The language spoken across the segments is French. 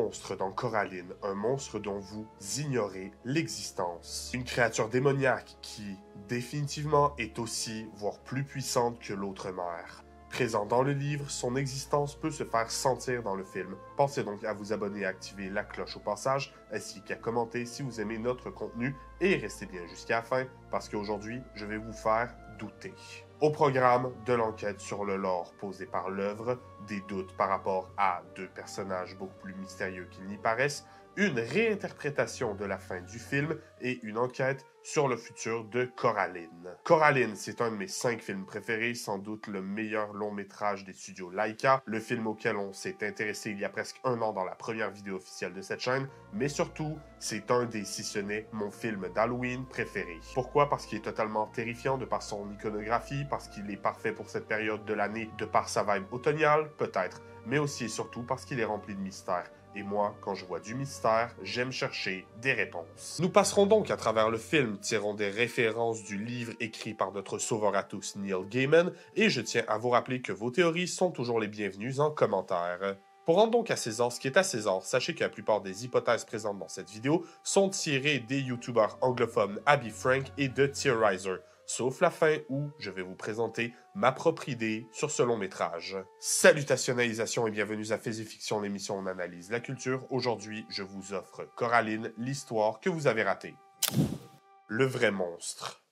monstre dans Coraline, un monstre dont vous ignorez l'existence. Une créature démoniaque qui, définitivement, est aussi, voire plus puissante que l'autre mère. Présent dans le livre, son existence peut se faire sentir dans le film. Pensez donc à vous abonner et à activer la cloche au passage, ainsi qu'à commenter si vous aimez notre contenu, et restez bien jusqu'à la fin, parce qu'aujourd'hui, je vais vous faire douter. Au programme, de l'enquête sur le lore posé par l'œuvre, des doutes par rapport à deux personnages beaucoup plus mystérieux qu'ils n'y paraissent, une réinterprétation de la fin du film et une enquête sur le futur de Coraline. Coraline, c'est un de mes 5 films préférés, sans doute le meilleur long métrage des studios Laika, le film auquel on s'est intéressé il y a presque 1 an dans la première vidéo officielle de cette chaîne, mais surtout, c'est un des, si ce n'est, mon film d'Halloween préféré. Pourquoi? Parce qu'il est totalement terrifiant de par son iconographie, parce qu'il est parfait pour cette période de l'année, de par sa vibe automnale, peut-être, mais aussi et surtout parce qu'il est rempli de mystères. Et moi, quand je vois du mystère, j'aime chercher des réponses. Nous passerons donc à travers le film, tirant des références du livre écrit par notre sauveur à tous, Neil Gaiman, et je tiens à vous rappeler que vos théories sont toujours les bienvenues en commentaire. Pour rendre donc à César ce qui est à César, sachez que la plupart des hypothèses présentes dans cette vidéo sont tirées des youtubeurs anglophones Abby Frank et de Theorizer, sauf la fin où je vais vous présenter ma propre idée sur ce long métrage. Salutationalisation et bienvenue à Faits et Fiction, l'émission où on analyse la culture. Aujourd'hui, je vous offre Coraline, l'histoire que vous avez ratée. Le vrai monstre.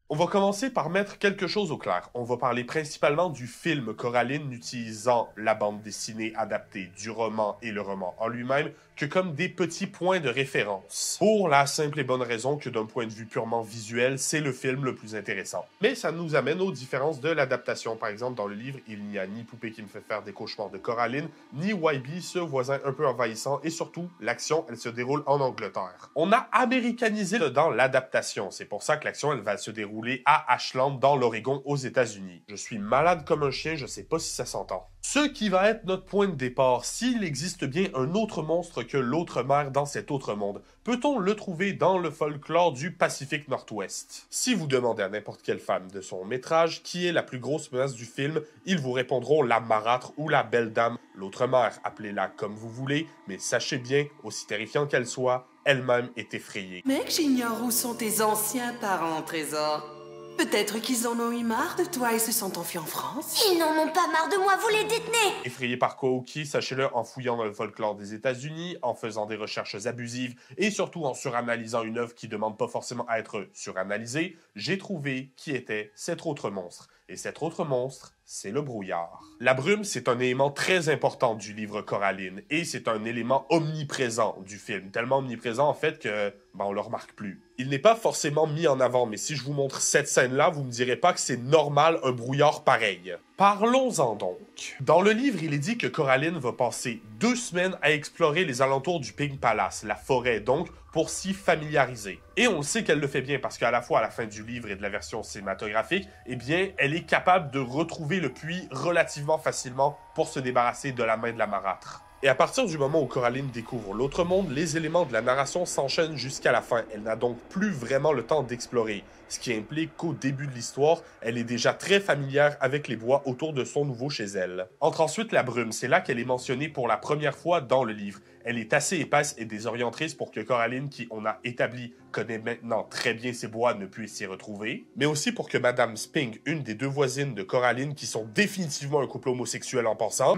On va commencer par mettre quelque chose au clair. On va parler principalement du film Coraline, utilisant la bande dessinée adaptée du roman et le roman en lui-même que comme des petits points de référence. Pour la simple et bonne raison que d'un point de vue purement visuel, c'est le film le plus intéressant. Mais ça nous amène aux différences de l'adaptation. Par exemple, dans le livre, il n'y a ni Poupée qui me fait faire des cauchemars de Coraline, ni YB, ce voisin un peu envahissant, et surtout, l'action, elle se déroule en Angleterre. On a américanisé dans l'adaptation. C'est pour ça que l'action, elle va se dérouler à Ashland, dans l'Oregon, aux États-Unis. Je suis malade comme un chien, je sais pas si ça s'entend. Ce qui va être notre point de départ, s'il existe bien un autre monstre que l'autre mère dans cet autre monde, peut-on le trouver dans le folklore du Pacifique Nord-Ouest? Si vous demandez à n'importe quelle femme de son métrage qui est la plus grosse menace du film, ils vous répondront la marâtre ou la belle dame, l'autre mère, appelez-la comme vous voulez, mais sachez bien, aussi terrifiant qu'elle soit, elle-même est effrayée. Mec, j'ignore où sont tes anciens parents, Trésor. Peut-être qu'ils en ont eu marre de toi et se sont enfuis en France. Ils n'en ont pas marre de moi, vous les détenez! Effrayé par Kouki, sachez-le, en fouillant dans le folklore des États-Unis, en faisant des recherches abusives et surtout en suranalysant une œuvre qui demande pas forcément à être suranalysée, j'ai trouvé qui était cet autre monstre. Et cet autre monstre, c'est le brouillard. La brume, c'est un élément très important du livre Coraline, et c'est un élément omniprésent du film, tellement omniprésent en fait que, on le remarque plus. Il n'est pas forcément mis en avant, mais si je vous montre cette scène-là, vous me direz pas que c'est normal un brouillard pareil. Parlons-en donc. Dans le livre, il est dit que Coraline va passer 2 semaines à explorer les alentours du Pink Palace, la forêt donc, pour s'y familiariser. Et on le sait qu'elle le fait bien parce qu'à la fois à la fin du livre et de la version cinématographique, eh bien, elle est capable de retrouver le puits relativement facilement pour se débarrasser de la main de la marâtre. Et à partir du moment où Coraline découvre l'autre monde, les éléments de la narration s'enchaînent jusqu'à la fin. Elle n'a donc plus vraiment le temps d'explorer, ce qui implique qu'au début de l'histoire, elle est déjà très familière avec les bois autour de son nouveau chez elle. Entre ensuite la brume, c'est là qu'elle est mentionnée pour la première fois dans le livre. Elle est assez épaisse et désorientrice pour que Coraline, qui on a établi connaît maintenant très bien ces bois, ne puisse s'y retrouver, mais aussi pour que Madame Spink, une des 2 voisines de Coraline, qui sont définitivement un couple homosexuel en passant,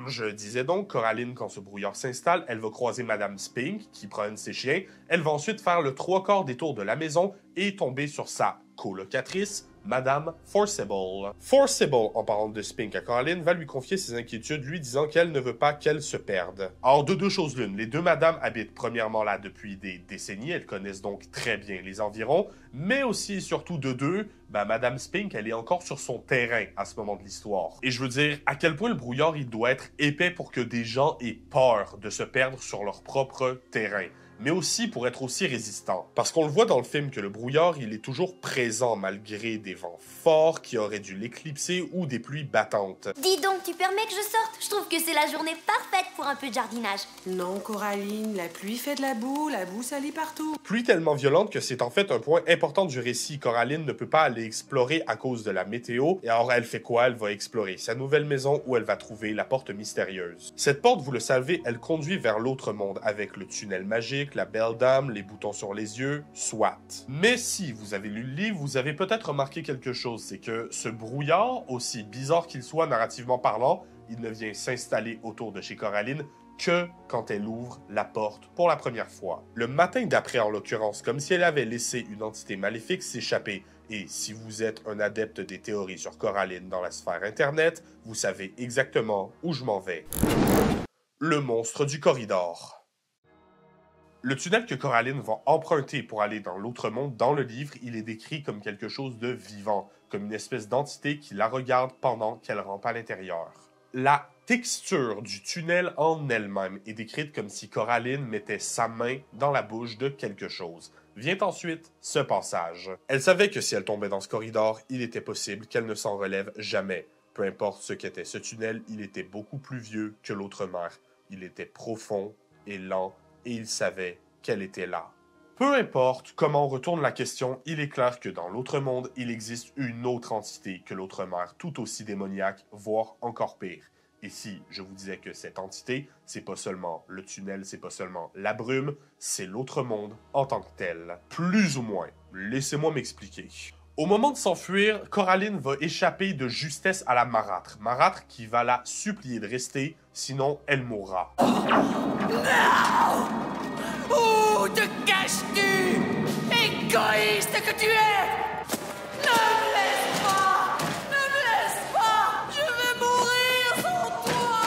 je disais donc, Coraline, quand ce brouillard s'installe, elle va croiser Madame Spink, qui promène ses chiens, elle va ensuite faire le 3/4 des tours de la maison et tomber sur sa colocatrice, Madame Forcible. Forcible, en parlant de Spink à Coraline, va lui confier ses inquiétudes, lui disant qu'elle ne veut pas qu'elle se perde. Or, de 2 choses l'une, les 2 madames habitent premièrement là depuis des décennies, elles connaissent donc très bien les environs, mais aussi et surtout de 2, Madame Spink, elle est encore sur son terrain à ce moment de l'histoire. Et je veux dire, à quel point le brouillard, il doit être épais pour que des gens aient peur de se perdre sur leur propre terrain. mais aussi pour être aussi résistant. Parce qu'on le voit dans le film que le brouillard, il est toujours présent malgré des vents forts qui auraient dû l'éclipser ou des pluies battantes. Dis donc, tu permets que je sorte? Je trouve que c'est la journée parfaite pour un peu de jardinage. Non, Coraline, la pluie fait de la boue salit partout. Pluie tellement violente que c'est en fait un point important du récit. Coraline ne peut pas aller explorer à cause de la météo, et alors elle fait quoi? Elle va explorer sa nouvelle maison où elle va trouver la porte mystérieuse. Cette porte, vous le savez, elle conduit vers l'autre monde avec le tunnel magique, la belle dame, les boutons sur les yeux, soit. Mais si vous avez lu le livre, vous avez peut-être remarqué quelque chose, c'est que ce brouillard, aussi bizarre qu'il soit narrativement parlant, il ne vient s'installer autour de chez Coraline que quand elle ouvre la porte pour la première fois. Le matin d'après, en l'occurrence, comme si elle avait laissé une entité maléfique s'échapper. Et si vous êtes un adepte des théories sur Coraline dans la sphère Internet, vous savez exactement où je m'en vais. Le monstre du corridor. Le tunnel que Coraline va emprunter pour aller dans l'autre monde, dans le livre, il est décrit comme quelque chose de vivant, comme une espèce d'entité qui la regarde pendant qu'elle rampe à l'intérieur. La texture du tunnel en elle-même est décrite comme si Coraline mettait sa main dans la bouche de quelque chose. Vient ensuite ce passage. Elle savait que si elle tombait dans ce corridor, il était possible qu'elle ne s'en relève jamais. Peu importe ce qu'était ce tunnel, il était beaucoup plus vieux que l'autre mer. Il était profond et lent, et il savait qu'elle était là. Peu importe comment on retourne la question, il est clair que dans l'autre monde, il existe une autre entité que l'autre mer, tout aussi démoniaque, voire encore pire. Et si je vous disais que cette entité, c'est pas seulement le tunnel, c'est pas seulement la brume, c'est l'autre monde en tant que tel. Plus ou moins. Laissez-moi m'expliquer. Au moment de s'enfuir, Coraline va échapper de justesse à la marâtre. Marâtre qui va la supplier de rester, sinon elle mourra. Non! Où te caches-tu? Égoïste que tu es! Ne me laisse pas! Ne me laisse pas! Je vais mourir sans toi!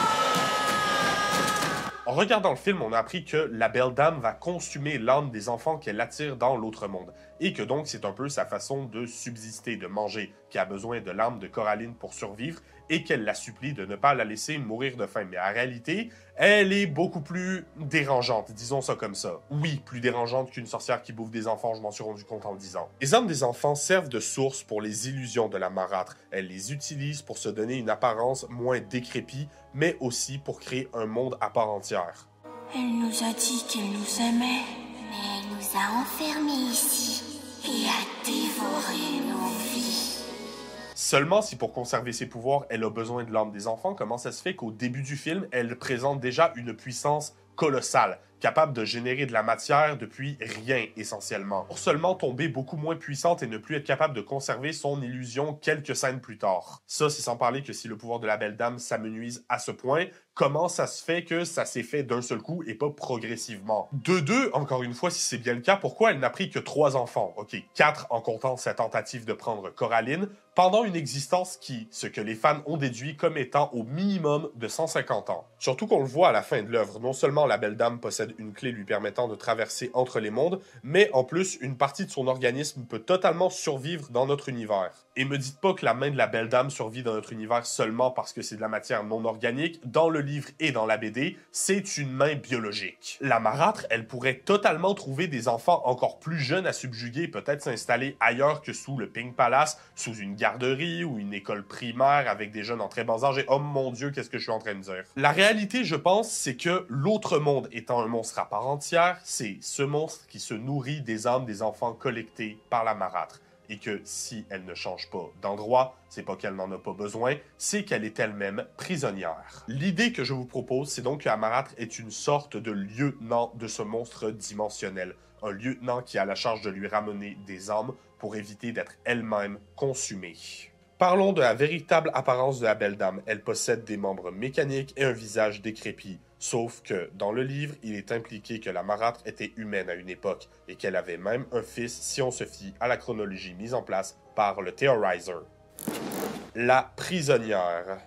En regardant le film, on a appris que la belle dame va consumer l'âme des enfants qu'elle attire dans l'autre monde. Et que donc c'est un peu sa façon de subsister, de manger, qui a besoin de l'âme de Coraline pour survivre, et qu'elle la supplie de ne pas la laisser mourir de faim. Mais en réalité, elle est beaucoup plus dérangeante, disons ça comme ça. Oui, plus dérangeante qu'une sorcière qui bouffe des enfants, je m'en suis rendu compte en le disant. Les âmes des enfants servent de source pour les illusions de la marâtre. Elle les utilise pour se donner une apparence moins décrépite, mais aussi pour créer un monde à part entière. Elle nous a dit qu'elle nous aimait. Mais elle nous a enfermés ici et a dévoré nos vies. Seulement si pour conserver ses pouvoirs, elle a besoin de l'âme des enfants, comment ça se fait qu'au début du film, elle présente déjà une puissance colossale, capable de générer de la matière depuis rien essentiellement, pour seulement tomber beaucoup moins puissante et ne plus être capable de conserver son illusion quelques scènes plus tard. Ça, c'est sans parler que si le pouvoir de la belle dame s'amenuise à ce point, comment ça se fait que ça s'est fait d'un seul coup et pas progressivement? De deux, encore une fois, si c'est bien le cas, pourquoi elle n'a pris que 3 enfants? Ok, 4 en comptant sa tentative de prendre Coraline, pendant une existence qui, ce que les fans ont déduit comme étant au minimum de 150 ans. Surtout qu'on le voit à la fin de l'œuvre, non seulement la belle dame possède une clé lui permettant de traverser entre les mondes, mais en plus, une partie de son organisme peut totalement survivre dans notre univers. Et me dites pas que la main de la belle dame survit dans notre univers seulement parce que c'est de la matière non organique. Dans le livre et dans la BD, c'est une main biologique. La marâtre, elle pourrait totalement trouver des enfants encore plus jeunes à subjuguer et peut-être s'installer ailleurs que sous le Pink Palace, sous une garderie ou une école primaire avec des jeunes en très bas âge. Et oh mon Dieu, qu'est-ce que je suis en train de dire? La réalité, je pense, c'est que l'autre monde étant un monstre à part entière, c'est ce monstre qui se nourrit des âmes des enfants collectés par la marâtre. Et que si elle ne change pas d'endroit, c'est pas qu'elle n'en a pas besoin, c'est qu'elle est elle-même prisonnière. L'idée que je vous propose, c'est donc que la marâtre est une sorte de lieutenant de ce monstre dimensionnel. Un lieutenant qui a la charge de lui ramener des âmes pour éviter d'être elle-même consumée. Parlons de la véritable apparence de la belle dame. Elle possède des membres mécaniques et un visage décrépit. Sauf que, dans le livre, il est impliqué que la marâtre était humaine à une époque et qu'elle avait même un fils si on se fie à la chronologie mise en place par le Theorizer. La prisonnière.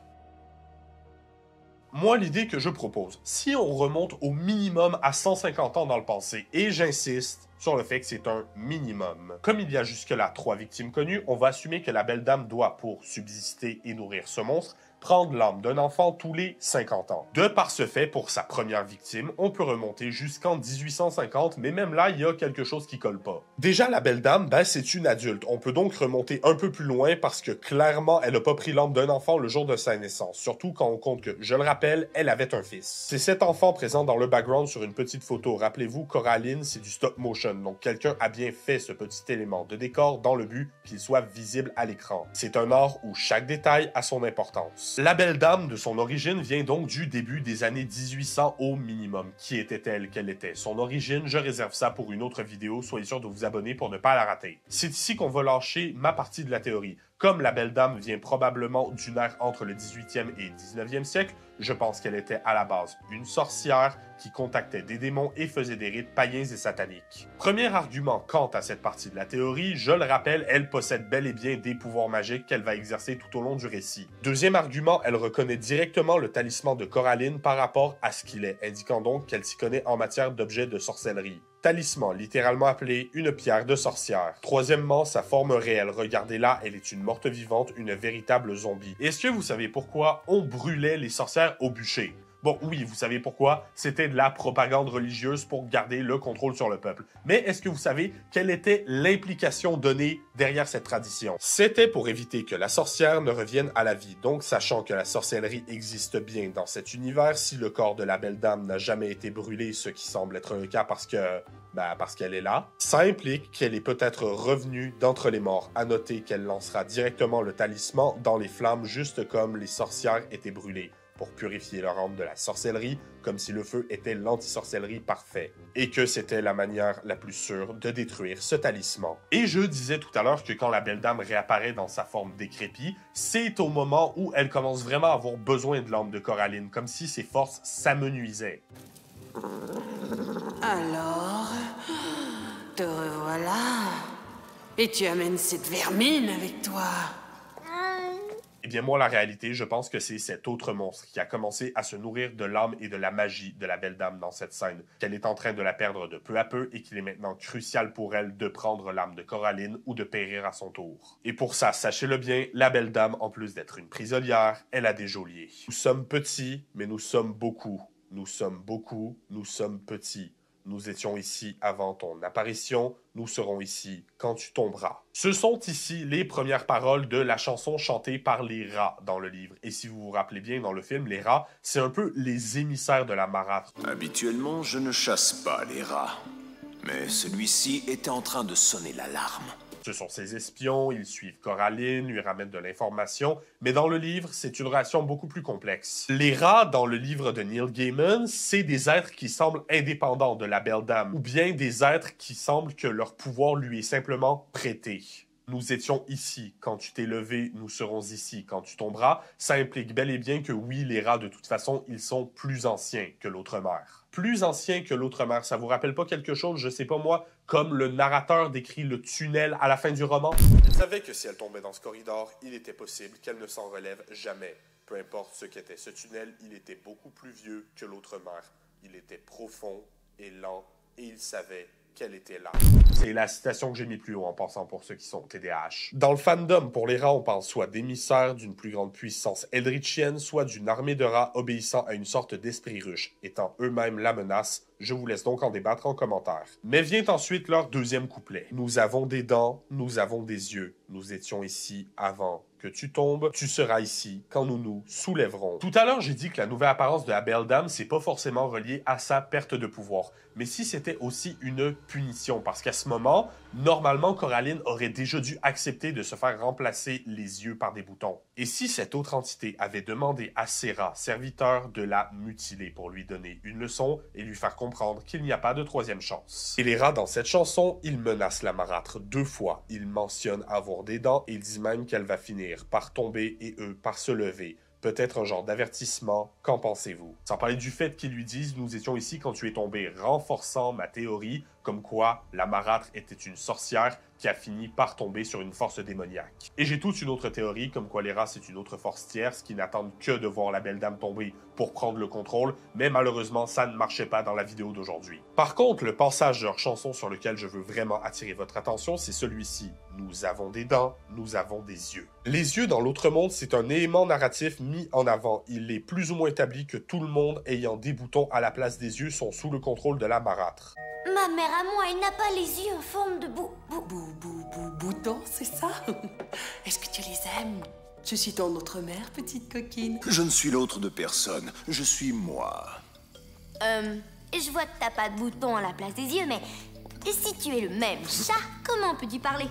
Moi, l'idée que je propose, si on remonte au minimum à 150 ans dans le passé, et j'insiste sur le fait que c'est un minimum. Comme il y a jusque-là 3 victimes connues, on va assumer que la belle dame doit, pour subsister et nourrir ce monstre, prendre l'âme d'un enfant tous les 50 ans. De par ce fait, pour sa première victime, on peut remonter jusqu'en 1850, mais même là, il y a quelque chose qui colle pas. Déjà, la belle dame, c'est une adulte. On peut donc remonter un peu plus loin parce que clairement, elle n'a pas pris l'âme d'un enfant le jour de sa naissance, surtout quand on compte que, je le rappelle, elle avait un fils. C'est cet enfant présent dans le background sur une petite photo. Rappelez-vous, Coraline, c'est du stop motion, donc quelqu'un a bien fait ce petit élément de décor dans le but qu'il soit visible à l'écran. C'est un art où chaque détail a son importance. La belle dame, de son origine, vient donc du début des années 1800 au minimum. Qui était-elle? Quelle était son origine? Je réserve ça pour une autre vidéo, soyez sûr de vous abonner pour ne pas la rater. C'est ici qu'on va lâcher ma partie de la théorie. Comme la belle dame vient probablement d'une ère entre le 18e et 19e siècle, je pense qu'elle était à la base une sorcière qui contactait des démons et faisait des rites païens et sataniques. Premier argument quant à cette partie de la théorie, je le rappelle, elle possède bel et bien des pouvoirs magiques qu'elle va exercer tout au long du récit. Deuxième argument, elle reconnaît directement le talisman de Coraline par rapport à ce qu'il est, indiquant donc qu'elle s'y connaît en matière d'objets de sorcellerie. Talisman, littéralement appelé une pierre de sorcière. Troisièmement, sa forme réelle. Regardez-la, elle est une morte vivante, une véritable zombie. Est-ce que vous savez pourquoi on brûlait les sorcières au bûcher? Bon, oui, vous savez pourquoi? C'était de la propagande religieuse pour garder le contrôle sur le peuple. Mais est-ce que vous savez quelle était l'implication donnée derrière cette tradition? C'était pour éviter que la sorcière ne revienne à la vie. Donc, sachant que la sorcellerie existe bien dans cet univers, si le corps de la belle dame n'a jamais été brûlé, ce qui semble être le cas parce qu'elle est là, ça implique qu'elle est peut-être revenue d'entre les morts. À noter qu'elle lancera directement le talisman dans les flammes, juste comme les sorcières étaient brûlées, pour purifier leur âme de la sorcellerie, comme si le feu était l'anti-sorcellerie parfait, et que c'était la manière la plus sûre de détruire ce talisman. Et je disais tout à l'heure que quand la belle dame réapparaît dans sa forme décrépite, c'est au moment où elle commence vraiment à avoir besoin de l'âme de Coraline, comme si ses forces s'amenuisaient. Alors, te revoilà. Et tu amènes cette vermine avec toi. Eh bien moi, la réalité, je pense que c'est cet autre monstre qui a commencé à se nourrir de l'âme et de la magie de la belle dame dans cette scène, qu'elle est en train de la perdre de peu à peu et qu'il est maintenant crucial pour elle de prendre l'âme de Coraline ou de périr à son tour. Et pour ça, sachez-le bien, la belle dame, en plus d'être une prisonnière, elle a des geôliers. Nous sommes petits, mais nous sommes beaucoup. Nous sommes beaucoup, nous sommes petits. Nous étions ici avant ton apparition, nous serons ici quand tu tomberas. Ce sont ici les premières paroles de la chanson chantée par les rats dans le livre. Et si vous vous rappelez bien, dans le film, les rats, c'est un peu les émissaires de la marâtre. Habituellement, je ne chasse pas les rats. Mais celui-ci était en train de sonner l'alarme. Ce sont ses espions, ils suivent Coraline, lui ramènent de l'information, mais dans le livre, c'est une relation beaucoup plus complexe. Les rats, dans le livre de Neil Gaiman, c'est des êtres qui semblent indépendants de la belle dame, ou bien des êtres qui semblent que leur pouvoir lui est simplement prêté. Nous étions ici quand tu t'es levé, nous serons ici quand tu tomberas. Ça implique bel et bien que oui, les rats, de toute façon, ils sont plus anciens que l'autre mère. Plus anciens que l'autre mère, ça vous rappelle pas quelque chose, je sais pas moi, comme le narrateur décrit le tunnel à la fin du roman? Il savait que si elle tombait dans ce corridor, il était possible qu'elle ne s'en relève jamais. Peu importe ce qu'était ce tunnel, il était beaucoup plus vieux que l'autre mère. Il était profond et lent, et il savait qu'elle était là. C'est la citation que j'ai mis plus haut en passant pour ceux qui sont TDAH. Dans le fandom, pour les rats, on parle soit d'émissaires d'une plus grande puissance eldritchienne, soit d'une armée de rats obéissant à une sorte d'esprit ruche, étant eux-mêmes la menace. Je vous laisse donc en débattre en commentaire. Mais vient ensuite leur deuxième couplet. Nous avons des dents, nous avons des yeux. Nous étions ici avant que tu tombes, tu seras ici quand nous nous soulèverons. Tout à l'heure, j'ai dit que la nouvelle apparence de la belle dame, c'est pas forcément relié à sa perte de pouvoir, mais si c'était aussi une punition, parce qu'à ce moment, normalement, Coraline aurait déjà dû accepter de se faire remplacer les yeux par des boutons. Et si cette autre entité avait demandé à ses rats serviteurs de la mutiler pour lui donner une leçon et lui faire comprendre qu'il n'y a pas de troisième chance. Et les rats, dans cette chanson, ils menacent la marâtre 2 fois. Ils mentionnent avoir des dents et ils disent même qu'elle va finir par tomber et eux par se lever. Peut-être un genre d'avertissement, qu'en pensez-vous? Sans parler du fait qu'ils lui disent « Nous étions ici quand tu es tombé », renforçant ma théorie comme quoi la marâtre était une sorcière qui a fini par tomber sur une force démoniaque. Et j'ai toute une autre théorie, comme quoi les rats c'est une autre force tierce qui n'attendent que de voir la belle dame tomber pour prendre le contrôle, mais malheureusement ça ne marchait pas dans la vidéo d'aujourd'hui. Par contre, le passage de leur chanson sur lequel je veux vraiment attirer votre attention, c'est celui-ci. Nous avons des dents, nous avons des yeux. Les yeux dans l'autre monde, c'est un élément narratif mis en avant. Il est plus ou moins établi que tout le monde ayant des boutons à la place des yeux sont sous le contrôle de la marâtre. Ma mère à moi, elle n'a pas les yeux en forme de Boutons, c'est ça? Est-ce que tu les aimes? Je suis ton autre mère, petite coquine. Je ne suis l'autre de personne, je suis moi. Je vois que t'as pas de boutons à la place des yeux, mais si tu es le même chat, comment peux-tu parler?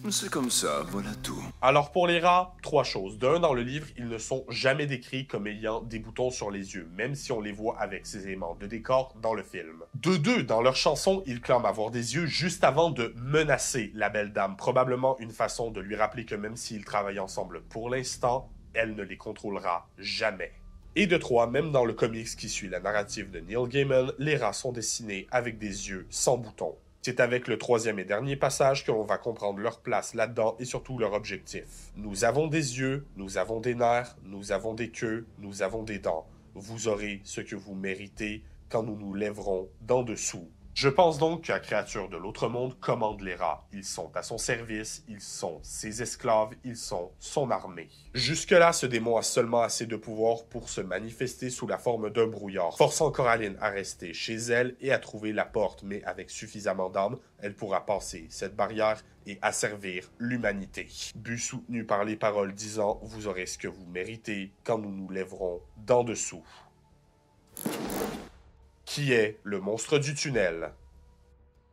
C'est comme ça, voilà tout. Alors pour les rats, 3 choses. D'un, dans le livre, ils ne sont jamais décrits comme ayant des boutons sur les yeux, même si on les voit avec ces éléments de décor dans le film. De 2, dans leur chanson, ils clament avoir des yeux juste avant de menacer la belle dame, probablement une façon de lui rappeler que même s'ils travaillent ensemble pour l'instant, elle ne les contrôlera jamais. Et de 3, même dans le comics qui suit la narrative de Neil Gaiman, les rats sont dessinés avec des yeux sans boutons. C'est avec le 3e et dernier passage que l'on va comprendre leur place là-dedans et surtout leur objectif. Nous avons des yeux, nous avons des nerfs, nous avons des queues, nous avons des dents. Vous aurez ce que vous méritez quand nous nous lèverons d'en dessous. Je pense donc que la créature de l'autre monde commande les rats. Ils sont à son service, ils sont ses esclaves, ils sont son armée. Jusque-là, ce démon a seulement assez de pouvoir pour se manifester sous la forme d'un brouillard, forçant Coraline à rester chez elle et à trouver la porte, mais avec suffisamment d'âme, elle pourra passer cette barrière et asservir l'humanité. But soutenu par les paroles disant « Vous aurez ce que vous méritez quand nous nous lèverons d'en dessous ». Qui est le monstre du tunnel?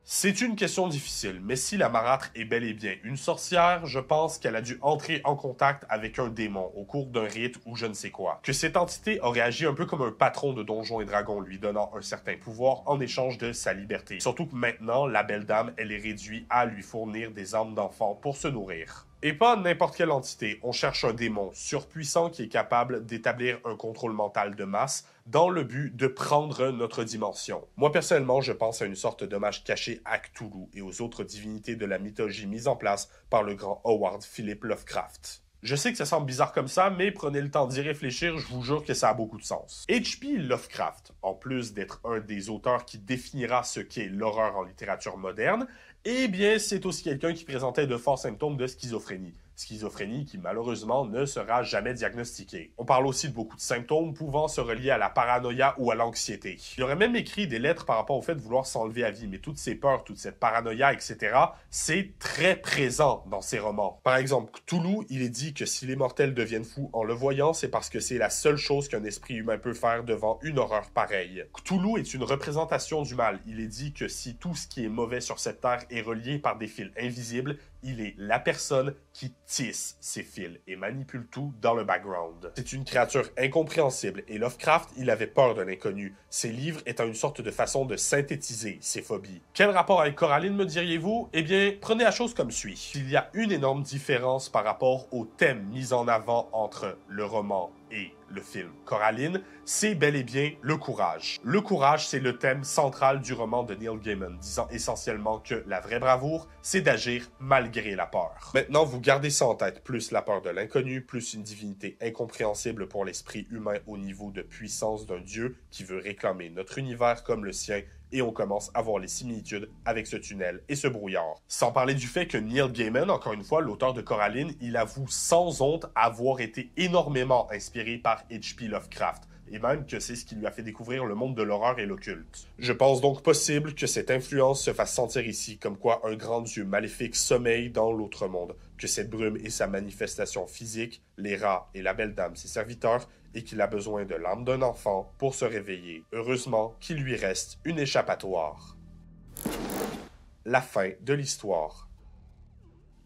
C'est une question difficile, mais si la marâtre est bel et bien une sorcière, je pense qu'elle a dû entrer en contact avec un démon au cours d'un rite ou je ne sais quoi. Que cette entité aurait agi un peu comme un patron de Donjons et Dragons, lui donnant un certain pouvoir en échange de sa liberté. Surtout que maintenant, la belle dame, elle est réduite à lui fournir des âmes d'enfants pour se nourrir. Et pas n'importe quelle entité, on cherche un démon surpuissant qui est capable d'établir un contrôle mental de masse dans le but de prendre notre dimension. Moi personnellement, je pense à une sorte d'hommage caché à Cthulhu et aux autres divinités de la mythologie mise en place par le grand Howard Philip Lovecraft. Je sais que ça semble bizarre comme ça, mais prenez le temps d'y réfléchir, je vous jure que ça a beaucoup de sens. H.P. Lovecraft, en plus d'être un des auteurs qui définira ce qu'est l'horreur en littérature moderne, eh bien, c'est aussi quelqu'un qui présentait de forts symptômes de schizophrénie. Schizophrénie qui, malheureusement, ne sera jamais diagnostiquée. On parle aussi de beaucoup de symptômes pouvant se relier à la paranoïa ou à l'anxiété. Il aurait même écrit des lettres par rapport au fait de vouloir s'enlever à vie, mais toutes ces peurs, toute cette paranoïa, etc., c'est très présent dans ses romans. Par exemple, Cthulhu, il est dit que si les mortels deviennent fous en le voyant, c'est parce que c'est la seule chose qu'un esprit humain peut faire devant une horreur pareille. Cthulhu est une représentation du mal. Il est dit que si tout ce qui est mauvais sur cette terre est relié par des fils invisibles, il est la personne qui tisse ces fils et manipule tout dans le background. C'est une créature incompréhensible et Lovecraft, il avait peur de l'inconnu. Ses livres étant une sorte de façon de synthétiser ses phobies. Quel rapport avec Coraline, me diriez-vous? Eh bien, prenez la chose comme suit. Il y a une énorme différence par rapport au thème mis en avant entre le roman et le film Coraline, c'est bel et bien le courage. Le courage, c'est le thème central du roman de Neil Gaiman, disant essentiellement que la vraie bravoure, c'est d'agir malgré la peur. Maintenant, vous gardez ça en tête, plus la peur de l'inconnu, plus une divinité incompréhensible pour l'esprit humain au niveau de puissance d'un dieu qui veut réclamer notre univers comme le sien, et on commence à voir les similitudes avec ce tunnel et ce brouillard. Sans parler du fait que Neil Gaiman, encore une fois, l'auteur de Coraline, il avoue sans honte avoir été énormément inspiré par H.P. Lovecraft, et même que c'est ce qui lui a fait découvrir le monde de l'horreur et l'occulte. Je pense donc possible que cette influence se fasse sentir ici, comme quoi un grand dieu maléfique sommeille dans l'autre monde, que cette brume est sa manifestation physique, les rats et la belle dame ses serviteurs, et qu'il a besoin de l'âme d'un enfant pour se réveiller. Heureusement qu'il lui reste une échappatoire. La fin de l'histoire.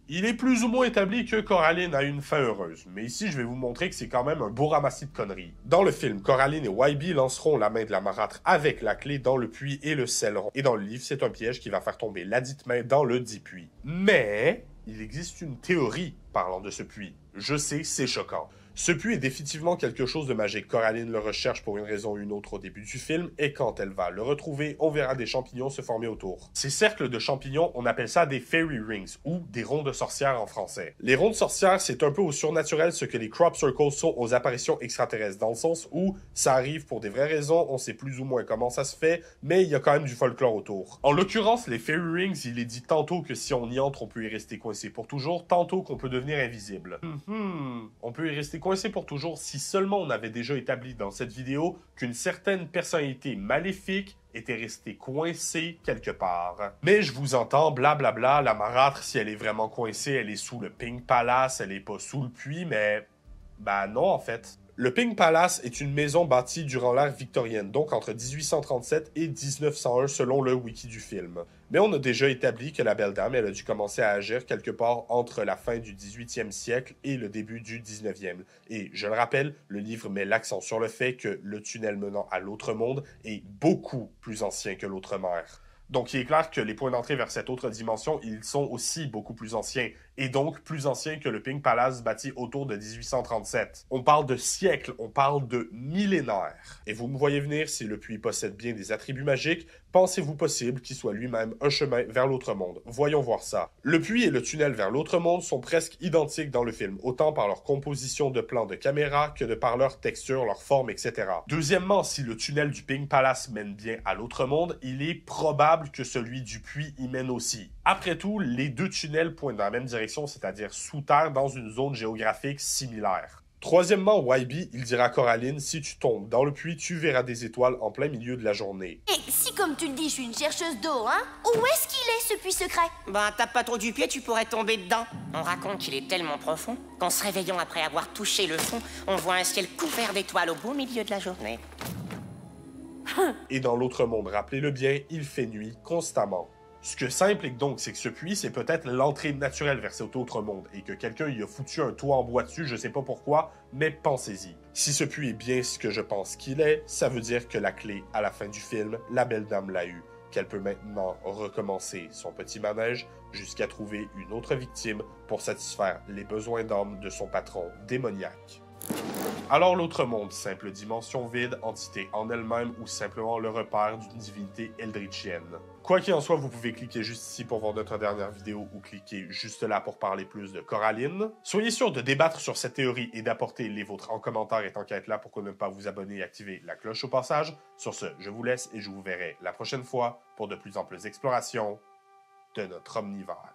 Il est plus ou moins établi que Coraline a une fin heureuse, mais ici je vais vous montrer que c'est quand même un beau ramassis de conneries. Dans le film, Coraline et Wybie lanceront la main de la marâtre avec la clé dans le puits et le scelleront. Et dans le livre, c'est un piège qui va faire tomber ladite main dans le dit puits. Mais il existe une théorie parlant de ce puits. Je sais, c'est choquant. Ce puits est définitivement quelque chose de magique. Coraline le recherche pour une raison ou une autre au début du film, et quand elle va le retrouver, on verra des champignons se former autour. Ces cercles de champignons, on appelle ça des fairy rings, ou des ronds de sorcières en français. Les ronds de sorcières, c'est un peu au surnaturel ce que les crop circles sont aux apparitions extraterrestres, dans le sens où ça arrive pour des vraies raisons, on sait plus ou moins comment ça se fait, mais il y a quand même du folklore autour. En l'occurrence, les fairy rings, il est dit tantôt que si on y entre, on peut y rester coincé pour toujours, tantôt qu'on peut devenir invisible. On peut y rester coincé pour toujours si seulement on avait déjà établi dans cette vidéo qu'une certaine personnalité maléfique était restée coincée quelque part. Mais je vous entends, blablabla, la marâtre, si elle est vraiment coincée, elle est sous le Pink Palace, elle est pas sous le puits, mais... bah non, en fait. Le Pink Palace est une maison bâtie durant l'ère victorienne, donc entre 1837 et 1901 selon le wiki du film. Mais on a déjà établi que la Belle Dame, elle a dû commencer à agir quelque part entre la fin du 18e siècle et le début du 19e. Et je le rappelle, le livre met l'accent sur le fait que le tunnel menant à l'autre monde est beaucoup plus ancien que l'autre mer. Donc il est clair que les points d'entrée vers cette autre dimension, ils sont aussi beaucoup plus anciens, et donc plus anciens que le Pink Palace bâti autour de 1837. On parle de siècles, on parle de millénaires. Et vous me voyez venir, si le puits possède bien des attributs magiques, pensez-vous possible qu'il soit lui-même un chemin vers l'autre monde? Voyons voir ça. Le puits et le tunnel vers l'autre monde sont presque identiques dans le film, autant par leur composition de plans de caméra que de par leur texture, leur forme, etc. Deuxièmement, si le tunnel du Pink Palace mène bien à l'autre monde, il est probable que celui du puits y mène aussi. Après tout, les deux tunnels pointent dans la même direction, c'est-à-dire sous terre dans une zone géographique similaire. Troisièmement, YB, il dira à Coraline, si tu tombes dans le puits, tu verras des étoiles en plein milieu de la journée. Et si, comme tu le dis, je suis une chercheuse d'eau, hein? Où est-ce qu'il est, ce puits secret? Bah, tape pas trop du pied, tu pourrais tomber dedans. On raconte qu'il est tellement profond qu'en se réveillant après avoir touché le fond, on voit un ciel couvert d'étoiles au beau milieu de la journée. Et dans l'autre monde, rappelez-le bien, il fait nuit constamment. Ce que ça implique donc, c'est que ce puits, c'est peut-être l'entrée naturelle vers cet autre monde, et que quelqu'un y a foutu un toit en bois dessus, je sais pas pourquoi, mais pensez-y. Si ce puits est bien ce que je pense qu'il est, ça veut dire que la clé à la fin du film, la Belle Dame l'a eue, qu'elle peut maintenant recommencer son petit manège jusqu'à trouver une autre victime pour satisfaire les besoins d'âme de son patron démoniaque. Alors l'autre monde, simple dimension vide, entité en elle-même ou simplement le repère d'une divinité eldritchienne. Quoi qu'il en soit, vous pouvez cliquer juste ici pour voir notre dernière vidéo ou cliquer juste là pour parler plus de Coraline. Soyez sûr de débattre sur cette théorie et d'apporter les vôtres en commentaire et tant qu'à être là pour ne pas vous abonner et activer la cloche au passage. Sur ce, je vous laisse et je vous verrai la prochaine fois pour de plus amples explorations de notre omnivore.